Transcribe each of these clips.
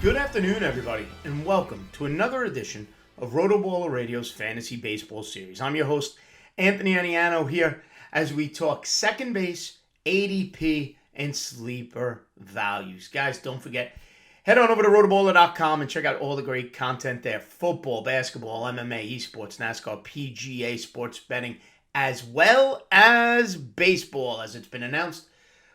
Good afternoon, everybody, and welcome to another edition of RotoBaller Radio's Fantasy Baseball Series. I'm your host, Anthony Aniano, here as we talk second base, ADP, and sleeper values. Guys, don't forget, head on over to RotoBaller.com and check out all the great content there. Football, basketball, MMA, esports, NASCAR, PGA, sports betting, as well as baseball. As it's been announced,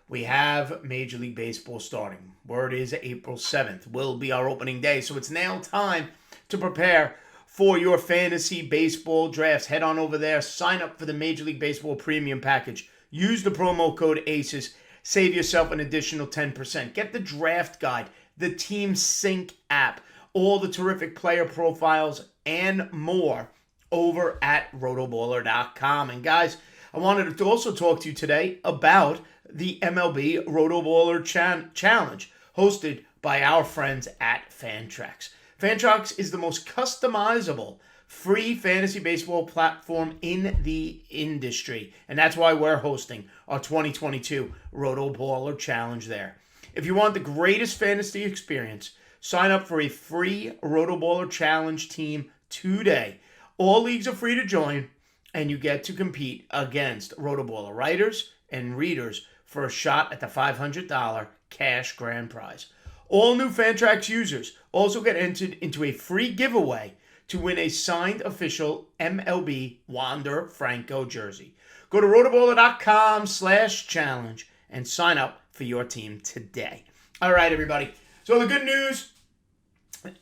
we have Major League Baseball starting. Word is April 7th will be our opening day. So it's now time to prepare for your fantasy baseball drafts. Head on over there. Sign up for the Major League Baseball Premium Package. Use the promo code ACES. Save yourself an additional 10%. Get the draft guide, the Team Sync app, all the terrific player profiles, and more over at rotoballer.com. And guys, I wanted to also talk to you today about the MLB RotoBaller Challenge, hosted by our friends at Fantrax. Fantrax is the most customizable free fantasy baseball platform in the industry, and that's why we're hosting our 2022 RotoBaller Challenge there. If you want the greatest fantasy experience, sign up for a free RotoBaller Challenge team today. All leagues are free to join, and you get to compete against RotoBaller writers and readers for a shot at the $500 cash grand prize. All new Fantrax users also get entered into a free giveaway to win a signed official MLB Wander Franco jersey. Go to rotoballer.com/challenge and sign up for your team today. All right, everybody. So the good news,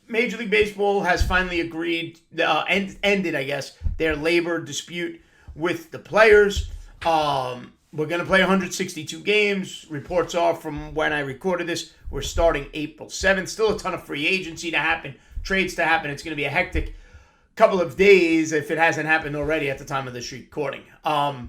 Major League Baseball has finally agreed, ended, I guess, their labor dispute with the players. We're going to play 162 games. Reports are from when I recorded this, we're starting April 7th. Still a ton of free agency to happen, trades to happen. It's going to be a hectic couple of days if it hasn't happened already at the time of this recording. The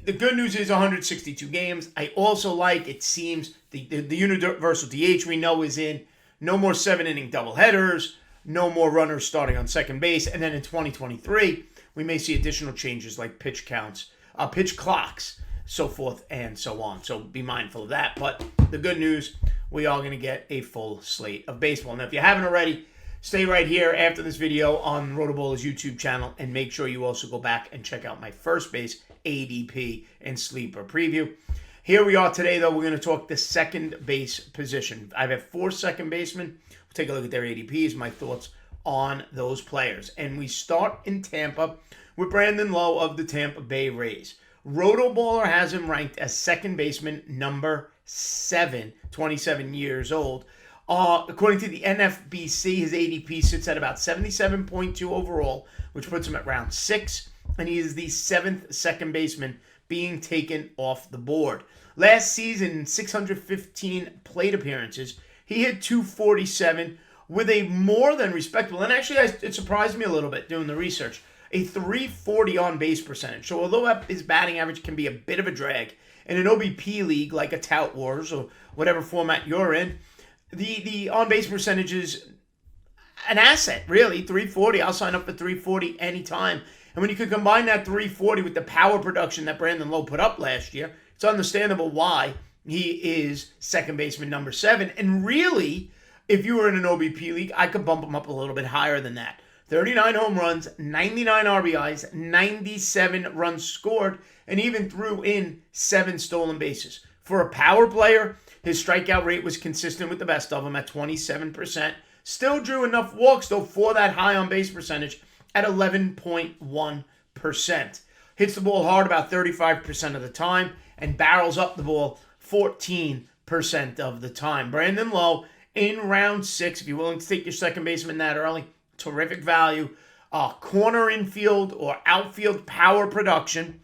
good news is 162 games. I also like, it seems, the universal DH we know is in. No more 7-inning doubleheaders. No more runners starting on second base. And then in 2023, we may see additional changes like pitch counts, pitch clocks, so forth and so on. So be mindful of that. But the good news, we are going to get a full slate of baseball. Now, if you haven't already, stay right here after this video on RotoBaller's YouTube channel, and make sure you also go back and check out my first base ADP and sleeper preview. Here we are today, though. We're going to talk the second base position. I have 4 second basemen. We'll take a look at their ADPs, my thoughts on those players. And we start in Tampa with Brandon Lowe of the Tampa Bay Rays. RotoBaller has him ranked as second baseman number 7, 27 years old. According to the NFBC, his ADP sits at about 77.2 overall, which puts him at round 6, and he is the 7th second baseman being taken off the board. Last season, 615 plate appearances, he hit .247 with a more than respectable, and actually it surprised me a little bit doing the research, a .340 on-base percentage. So although his batting average can be a bit of a drag in an OBP league like a Tout Wars or whatever format you're in, the on-base percentage is an asset, really. .340, I'll sign up for .340 anytime. And when you can combine that .340 with the power production that Brandon Lowe put up last year, it's understandable why he is second baseman number 7. And really, if you were in an OBP league, I could bump him up a little bit higher than that. 39 home runs, 99 RBIs, 97 runs scored, and even threw in 7 stolen bases. For a power player, his strikeout rate was consistent with the best of them at 27%. Still drew enough walks, though, for that high on-base percentage at 11.1%. Hits the ball hard about 35% of the time and barrels up the ball 14% of the time. Brandon Lowe in round 6, if you're willing to take your second baseman that early, terrific value. Corner infield or outfield power production.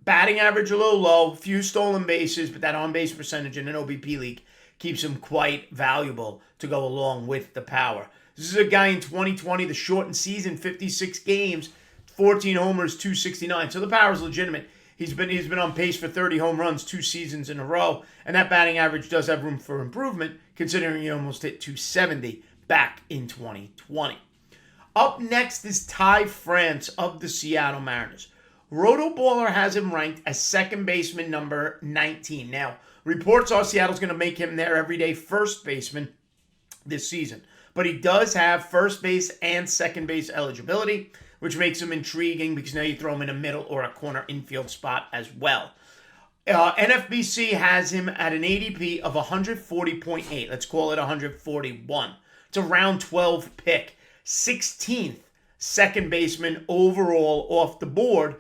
Batting average a little low, few stolen bases, but that on-base percentage in an OBP league keeps him quite valuable to go along with the power. This is a guy in 2020, the shortened season, 56 games, 14 homers, .269. So the power is legitimate. He's been on pace for 30 home runs 2 seasons in a row, and that batting average does have room for improvement, considering he almost hit .270 back in 2020. Up next is Ty France of the Seattle Mariners. RotoBaller has him ranked as second baseman number 19. Now, reports are Seattle's going to make him their everyday first baseman this season. But he does have first base and second base eligibility, which makes him intriguing because now you throw him in a middle or a corner infield spot as well. NFBC has him at an ADP of 140.8. Let's call it 141. It's a round 12 pick. 16th second baseman overall off the board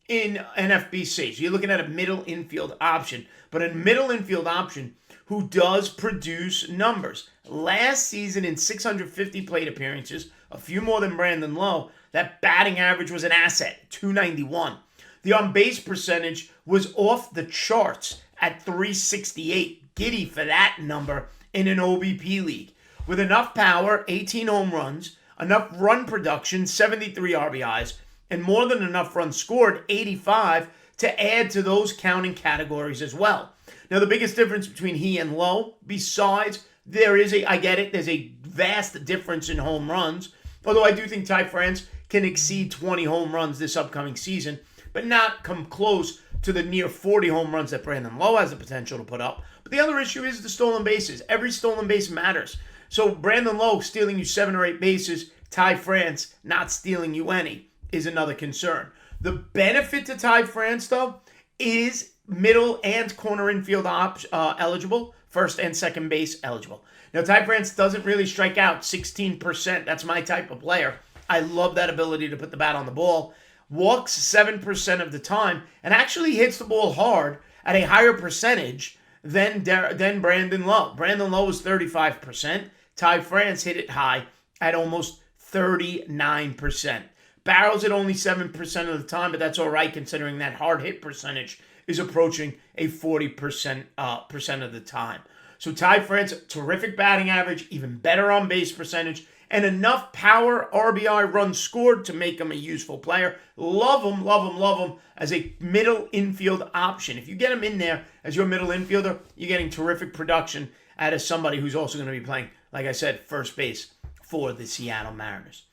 in NFBC. So you're looking at a middle infield option. But a middle infield option who does produce numbers. Last season in 650 plate appearances, a few more than Brandon Lowe, that batting average was an asset, 291. The on-base percentage was off the charts at 368. Giddy for that number in an OBP league. With enough power, 18 home runs, enough run production, 73 RBIs, and more than enough runs scored, 85, to add to those counting categories as well. Now, the biggest difference between he and Lowe, besides there's a vast difference in home runs, although I do think Ty France can exceed 20 home runs this upcoming season, but not come close to the near 40 home runs that Brandon Lowe has the potential to put up. But the other issue is the stolen bases. Every stolen base matters. So Brandon Lowe stealing you 7 or 8 bases, Ty France not stealing you any, is another concern. The benefit to Ty France, though, is middle and corner infield eligible, first and second base eligible. Now, Ty France doesn't really strike out, 16%. That's my type of player. I love that ability to put the bat on the ball. Walks 7% of the time and actually hits the ball hard at a higher percentage than Brandon Lowe. Brandon Lowe is 35%. Ty France hit it high at almost 39%. Barrels at only 7% of the time, but that's all right considering that hard hit percentage is approaching a 40% of the time. So Ty France, terrific batting average, even better on base percentage, and enough power RBI runs scored to make him a useful player. Love him, love him, love him as a middle infield option. If you get him in there as your middle infielder, you're getting terrific production out of somebody who's also going to be playing, like I said, first base for the Seattle Mariners.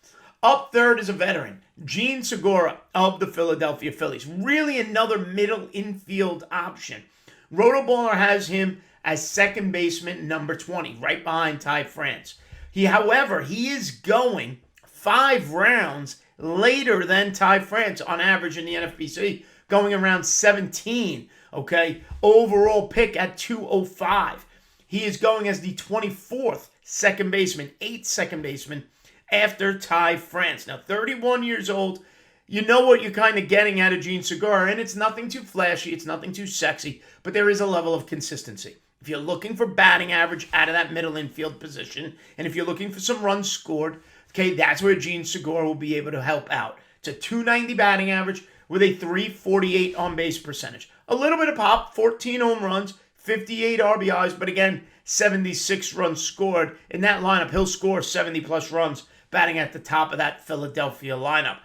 Up third is a veteran, Jean Segura of the Philadelphia Phillies. Really another middle infield option. RotoBaller has him as second baseman number 20, right behind Ty France. However, he is going 5 rounds later than Ty France on average in the NFBC, going around 17, okay? Overall pick at 205. He is going as the 24th second baseman, 8th second baseman after Ty France. Now, 31 years old, you know what you're kind of getting out of Jean Segura, and it's nothing too flashy, it's nothing too sexy, but there is a level of consistency. If you're looking for batting average out of that middle infield position, and if you're looking for some runs scored, okay, that's where Jean Segura will be able to help out. It's a 290 batting average with a 348 on-base percentage. A little bit of pop, 14 home runs, 58 RBIs, but again, 76 runs scored. In that lineup, he'll score 70-plus runs batting at the top of that Philadelphia lineup.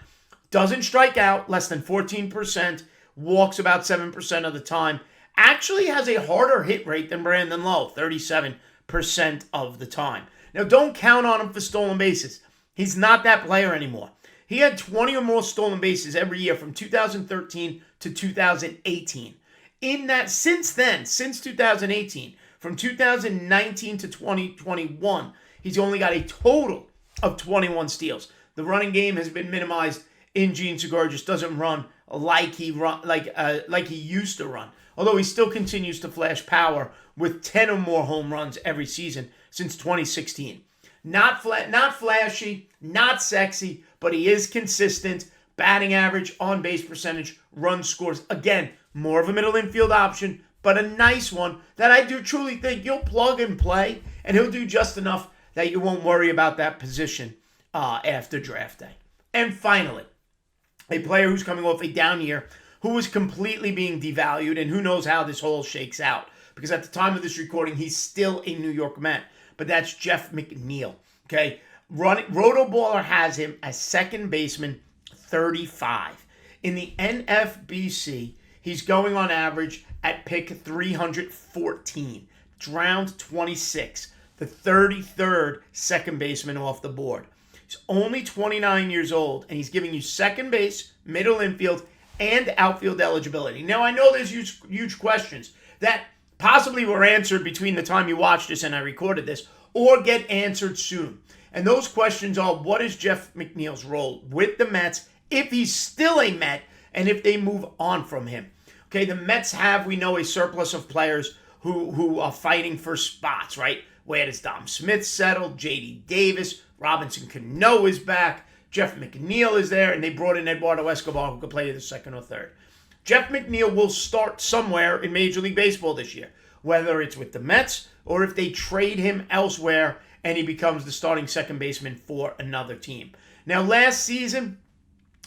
Doesn't strike out, less than 14%, walks about 7% of the time. Actually has a harder hit rate than Brandon Lowe, 37% of the time. Now, don't count on him for stolen bases. He's not that player anymore. He had 20 or more stolen bases every year from 2013 to 2018. In that, since then, since 2018, from 2019 to 2021, he's only got a total of 21 steals. The running game has been minimized in Jean Segura, just doesn't run like he used to run. Although he still continues to flash power with 10 or more home runs every season since 2016. Not flashy, not sexy, but he is consistent. Batting average, on-base percentage, run scores. Again, more of a middle infield option, but a nice one that I do truly think you'll plug and play, and he'll do just enough that you won't worry about that position after draft day. And finally, a player who's coming off a down year, who was completely being devalued, and who knows how this whole shakes out. Because at the time of this recording, he's still a New York Met. But that's Jeff McNeil. Okay, RotoBaller has him as second baseman, 35. In the NFBC, he's going on average at pick 314. It's round 26. The 33rd second baseman off the board. He's only 29 years old, and he's giving you second base, middle infield, and outfield eligibility. Now, I know there's huge questions that possibly were answered between the time you watched this and I recorded this, or get answered soon. And those questions are, what is Jeff McNeil's role with the Mets, if he's still a Met, and if they move on from him? Okay, the Mets have, we know, a surplus of players who are fighting for spots, right? Where does Dom Smith settle? J.D. Davis, Robinson Cano is back, Jeff McNeil is there, and they brought in Eduardo Escobar, who could play the second or third. Jeff McNeil will start somewhere in Major League Baseball this year, whether it's with the Mets or if they trade him elsewhere and he becomes the starting second baseman for another team. Now, last season,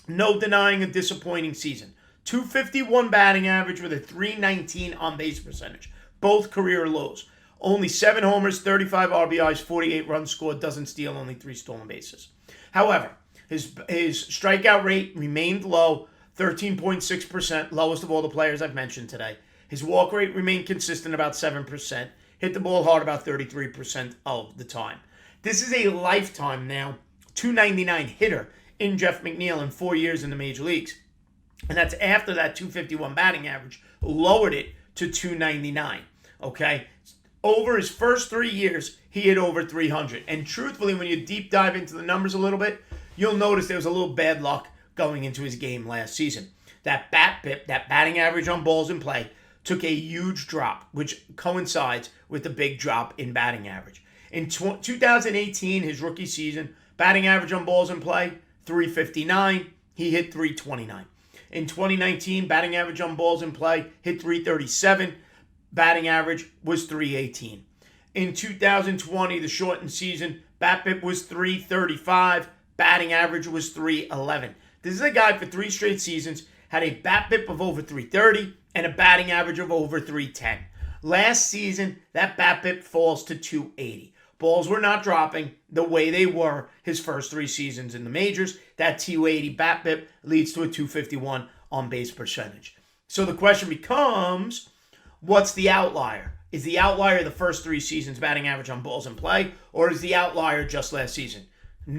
no denying a disappointing season. 251 batting average with a 319 on-base percentage. Both career lows. Only 7 homers, 35 RBIs, 48 runs scored, doesn't steal, only 3 stolen bases. However, his strikeout rate remained low, 13.6%, lowest of all the players I've mentioned today. His walk rate remained consistent, about 7%. Hit the ball hard about 33% of the time. This is a lifetime now, 299 hitter in Jeff McNeil in 4 years in the major leagues. And that's after that 251 batting average lowered it to 299. Okay? Over his first 3 years, he hit over 300. And truthfully, when you deep dive into the numbers a little bit, you'll notice there was a little bad luck going into his game last season. That BABIP, that batting average on balls in play, took a huge drop, which coincides with the big drop in batting average. In 2018, his rookie season, batting average on balls in play, 359. He hit 329. In 2019, batting average on balls in play, hit 337. Batting average was 318. In 2020, the shortened season, BABIP was 335. Batting average was 311. This is a guy for 3 straight seasons, had a BABIP of over 330 and a batting average of over 310. Last season, that BABIP falls to 280. Balls were not dropping the way they were his first 3 seasons in the majors. That 280 BABIP leads to a 251 on-base percentage. So the question becomes, what's the outlier? Is the outlier the first 3 seasons batting average on balls in play, or is the outlier just last season?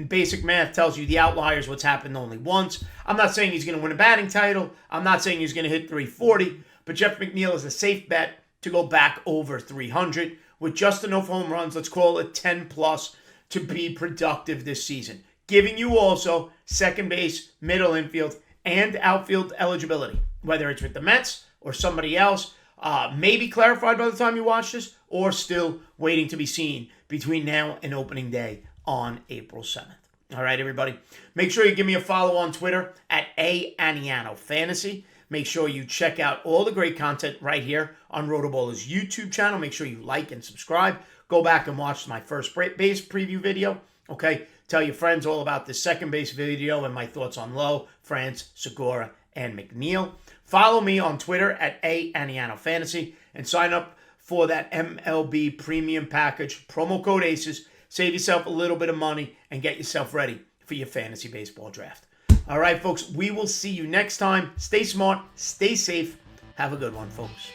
Basic math tells you the outlier is what's happened only once. I'm not saying he's going to win a batting title. I'm not saying he's going to hit 340, but Jeff McNeil is a safe bet to go back over 300 with just enough home runs, let's call it 10 plus, to be productive this season. Giving you also second base, middle infield, and outfield eligibility, whether it's with the Mets or somebody else, maybe clarified by the time you watch this, or still waiting to be seen between now and opening day on April 7th. All right, everybody. Make sure you give me a follow on Twitter at Aniano Fantasy. Make sure you check out all the great content right here on RotoBaller's YouTube channel. Make sure you like and subscribe. Go back and watch my first base preview video. Okay, tell your friends all about this second base video and my thoughts on Lowe, France, Segura, and McNeil. Follow me on Twitter at Aniano Fantasy and sign up for that MLB premium package. Promo code ACES. Save yourself a little bit of money and get yourself ready for your fantasy baseball draft. All right, folks, we will see you next time. Stay smart, stay safe. Have a good one, folks.